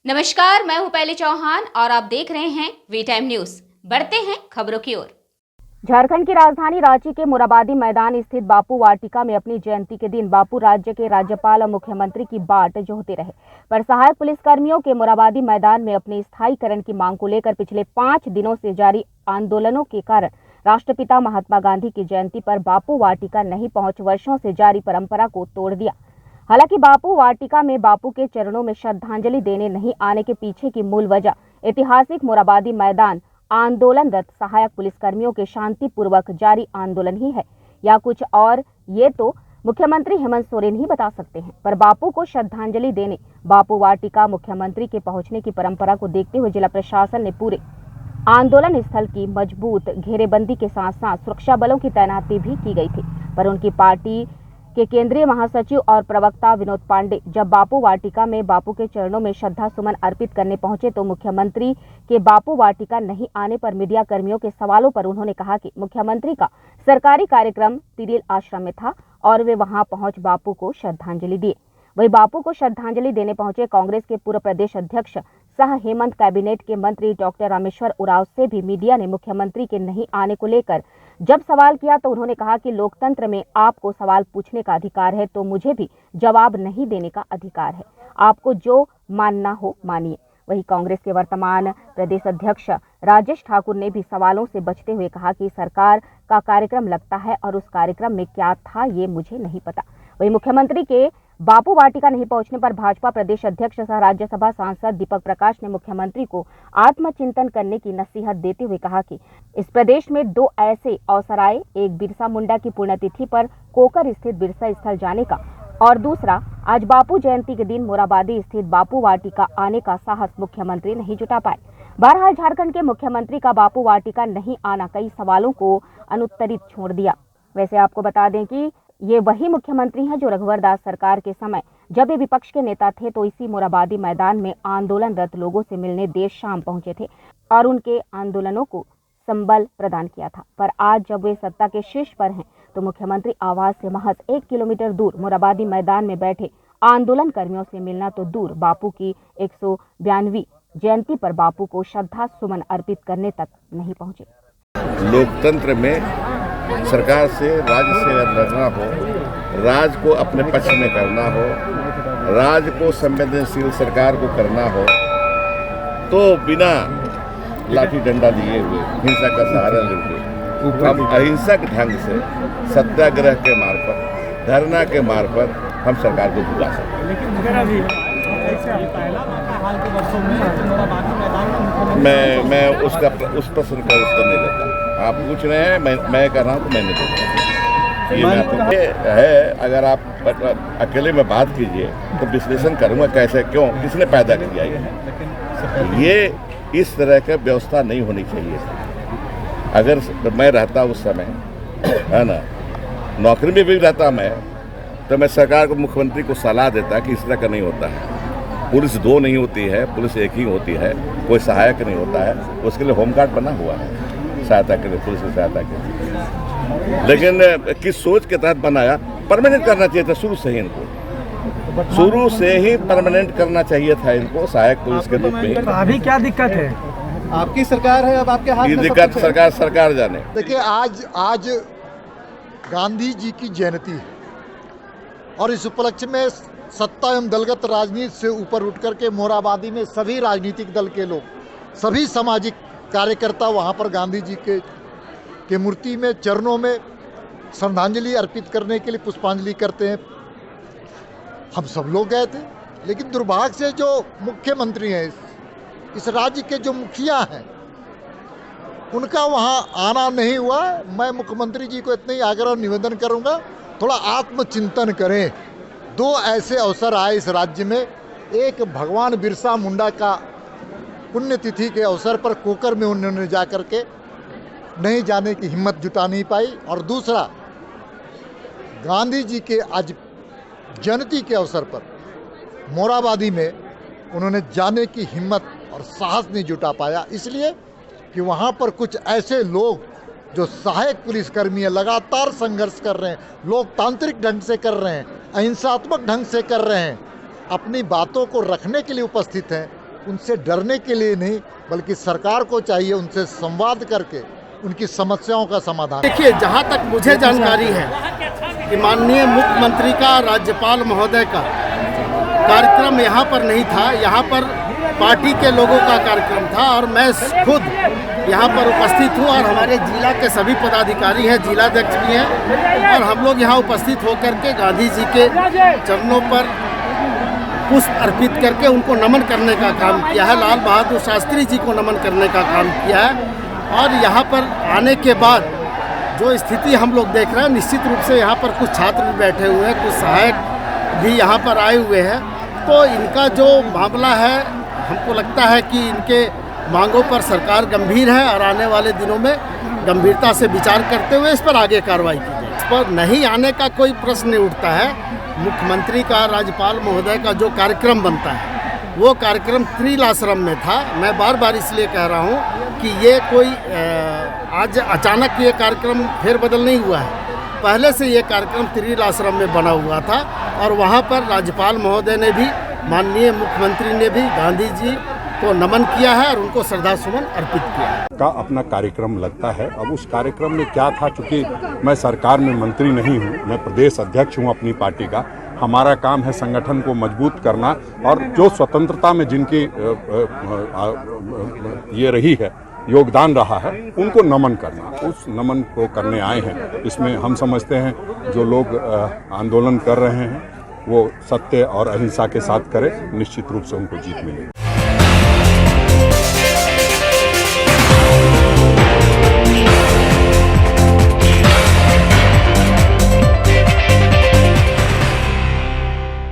नमस्कार, मैं हूं पहले चौहान और आप देख रहे हैं वी टाइम न्यूज। बढ़ते हैं खबरों की ओर। झारखंड की राजधानी रांची के मोराबादी मैदान स्थित बापू वाटिका में अपनी जयंती के दिन बापू राज्य के राज्यपाल और मुख्यमंत्री की बाट जोहते रहे, पर सहायक पुलिसकर्मियों के मोराबादी मैदान में अपने स्थायीकरण की मांग को लेकर पिछले 5 दिनों से जारी आंदोलनों के कारण राष्ट्रपिता महात्मा गांधी की जयंती पर बापू वाटिका नहीं पहुंच वर्षों से जारी परंपरा को तोड़ दिया। हालांकि बापू वाटिका में बापू के चरणों में श्रद्धांजलि देने नहीं आने के पीछे की मूल वजह ऐतिहासिक मोराबादी मैदान आंदोलनरत सहायक पुलिसकर्मियों के शांतिपूर्वक जारी आंदोलन ही है या कुछ और, ये तो मुख्यमंत्री हेमंत सोरेन ही बता सकते हैं। पर बापू को श्रद्धांजलि देने बापू वाटिका मुख्यमंत्री के पहुंचने की परंपरा को देखते हुए जिला प्रशासन ने पूरे आंदोलन स्थल की मजबूत घेरेबंदी के साथ साथ सुरक्षा बलों की तैनाती भी की गई थी। पर उनकी पार्टी के केंद्रीय महासचिव और प्रवक्ता विनोद पांडे जब बापू वाटिका में बापू के चरणों में श्रद्धा सुमन अर्पित करने पहुंचे तो मुख्यमंत्री के बापू वाटिका नहीं आने पर मीडिया कर्मियों के सवालों पर उन्होंने कहा कि मुख्यमंत्री का सरकारी कार्यक्रम तिरिल आश्रम में था और वे वहां पहुंच बापू को श्रद्धांजलि दिए। वहीं बापू को श्रद्धांजलि देने पहुंचे कांग्रेस के पूर्व प्रदेश अध्यक्ष सह हेमंत कैबिनेट के मंत्री डॉक्टर रामेश्वर उरांव से भी मीडिया ने मुख्यमंत्री के नहीं आने को लेकर जब सवाल किया तो उन्होंने कहा कि लोकतंत्र में आपको सवाल पूछने का अधिकार है तो मुझे भी जवाब नहीं देने का अधिकार है। आपको जो मानना हो मानिए। वहीं कांग्रेस के वर्तमान प्रदेश अध्यक्ष राजेश ठाकुर ने भी सवालों से बचते हुए कहा कि सरकार का कार्यक्रम लगता है और उस कार्यक्रम में क्या था ये मुझे नहीं पता। वहीं मुख्यमंत्री के बापू वाटिका नहीं पहुंचने पर भाजपा प्रदेश अध्यक्ष सह राज्यसभा सांसद दीपक प्रकाश ने मुख्यमंत्री को आत्मचिंतन करने की नसीहत देते हुए कहा कि इस प्रदेश में 2 ऐसे अवसर आए, एक बिरसा मुंडा की पुण्यतिथि पर कोकर स्थित बिरसा स्थल जाने का और दूसरा आज बापू जयंती के दिन मोराबादी स्थित बापू वाटिका आने का साहस मुख्यमंत्री नहीं जुटा पाए। बहरहाल झारखंड के मुख्यमंत्री का बापू वाटिका नहीं आना कई सवालों को अनुत्तरित छोड़ दिया। वैसे आपको बता दें कि ये वही मुख्यमंत्री हैं जो रघुवर दास सरकार के समय जब वे विपक्ष के नेता थे तो इसी मोराबादी मैदान में आंदोलनरत लोगों से मिलने देर शाम पहुंचे थे और उनके आंदोलनों को संबल प्रदान किया था। पर आज जब वे सत्ता के शीर्ष पर हैं तो मुख्यमंत्री आवास से महज 1 किलोमीटर दूर मोराबादी मैदान में बैठे आंदोलन कर्मियों से मिलना तो दूर, बापू की 192वीं जयंती पर बापू को श्रद्धा सुमन अर्पित करने तक नहीं पहुंचे। लोकतंत्र में सरकार से, राज्य से लड़ना हो, राज को अपने पक्ष में करना हो, राज को संवेदनशील सरकार को करना हो तो बिना लाठी डंडा लिए हुए, हिंसा का सहारा लेके हम अहिंसक ढंग से सत्याग्रह के मार्फत, धरना के मार्फत हम सरकार को झुका सकते हैं। मैं उस प्रश्न का उत्तर नहीं देता। आप पूछ रहे हैं, मैं कह रहा हूँ तो मैं नहीं देता। ये मैं है, अगर आप अकेले में बात कीजिए तो विश्लेषण करूँगा कैसे, क्यों, किसने पैदा किया ये इस तरह का व्यवस्था नहीं होनी चाहिए। अगर मैं रहता उस समय, है ना, नौकरी में भी रहता मैं, तो मैं सरकार को, मुख्यमंत्री को सलाह देता कि इस तरह का नहीं होता है। पुलिस 2 नहीं होती है, पुलिस एक ही होती है, कोई सहायक नहीं होता है। उसके लिए होमगार्ड बना हुआ है सहायता के लिए, पुलिस की सहायता के लिए। लेकिन किस सोच के तहत बनाया? परमानेंट करना चाहिए था शुरू से ही इनको, शुरू से ही परमानेंट करना चाहिए था इनको सहायक पुलिस के रूप में। अभी क्या दिक्कत है? आपकी सरकार है, अब आपके हाथ में दिक्कत सरकार जाने। देखिए, आज गांधी जी की जयंती है और इस उपलक्ष्य में सत्ता एवं दलगत राजनीति से ऊपर उठ करके मोराबादी में सभी राजनीतिक दल के लोग, सभी सामाजिक कार्यकर्ता वहां पर गांधी जी के मूर्ति में, चरणों में श्रद्धांजलि अर्पित करने के लिए पुष्पांजलि करते हैं। हम सब लोग गए थे, लेकिन दुर्भाग्य से जो मुख्यमंत्री हैं, इस राज्य के जो मुखिया हैं, उनका वहां आना नहीं हुआ। मैं मुख्यमंत्री जी को इतना ही आग्रह निवेदन करूंगा, थोड़ा आत्मचिंतन करें। 2 ऐसे अवसर आए इस राज्य में, एक भगवान बिरसा मुंडा का पुण्यतिथि के अवसर पर कोकर में उन्होंने जा कर के नहीं जाने की हिम्मत जुटा नहीं पाई, और दूसरा गांधी जी के आज जयंती के अवसर पर मोराबादी में उन्होंने जाने की हिम्मत और साहस नहीं जुटा पाया, इसलिए कि वहाँ पर कुछ ऐसे लोग जो सहायक पुलिसकर्मी है, लगातार संघर्ष कर रहे हैं, लोकतांत्रिक ढंग से कर रहे हैं, अहिंसात्मक ढंग से कर रहे हैं, अपनी बातों को रखने के लिए उपस्थित हैं, उनसे डरने के लिए नहीं, बल्कि सरकार को चाहिए उनसे संवाद करके उनकी समस्याओं का समाधान। देखिए, जहाँ तक मुझे जानकारी है कि माननीय मुख्यमंत्री का, राज्यपाल महोदय का कार्यक्रम यहाँ पर नहीं था। यहाँ पर पार्टी के लोगों का कार्यक्रम था और मैं खुद यहाँ पर उपस्थित हूँ और हमारे जिला के सभी पदाधिकारी हैं, जिलाध्यक्ष भी हैं, और हम लोग यहाँ उपस्थित होकर के गांधी जी के चरणों पर पुष्प अर्पित करके उनको नमन करने का काम किया है। लाल बहादुर शास्त्री जी को नमन करने का काम किया है। और यहाँ पर आने के बाद जो स्थिति हम लोग देख रहे हैं, निश्चित रूप से यहाँ पर कुछ छात्र भी बैठे हुए हैं, कुछ सहायक भी यहाँ पर आए हुए हैं। तो इनका जो मामला है, हमको लगता है कि इनके मांगों पर सरकार गंभीर है और आने वाले दिनों में गंभीरता से विचार करते हुए इस पर आगे कार्रवाई की जाए। इस पर नहीं आने का कोई प्रश्न नहीं उठता है। मुख्यमंत्री का, राज्यपाल महोदय का जो कार्यक्रम बनता है वो कार्यक्रम त्रिल आश्रम में था। मैं बार बार इसलिए कह रहा हूँ कि ये कोई आज अचानक ये कार्यक्रम फेरबदल नहीं हुआ है। पहले से ये कार्यक्रम त्रिल आश्रम में बना हुआ था और वहाँ पर राज्यपाल महोदय ने भी, माननीय मुख्यमंत्री ने भी गांधी जी को नमन किया है और उनको श्रद्धा सुमन अर्पित किया का अपना कार्यक्रम लगता है। अब उस कार्यक्रम में क्या था, चूँकि मैं सरकार में मंत्री नहीं हूँ, मैं प्रदेश अध्यक्ष हूँ अपनी पार्टी का। हमारा काम है संगठन को मजबूत करना और जो स्वतंत्रता में जिनकी ये रही है, योगदान रहा है, उनको नमन करना। उस नमन को करने आए हैं। इसमें हम समझते हैं जो लोग आंदोलन कर रहे हैं वो सत्य और अहिंसा के साथ करें, निश्चित रूप से उनको जीत मिलेगी।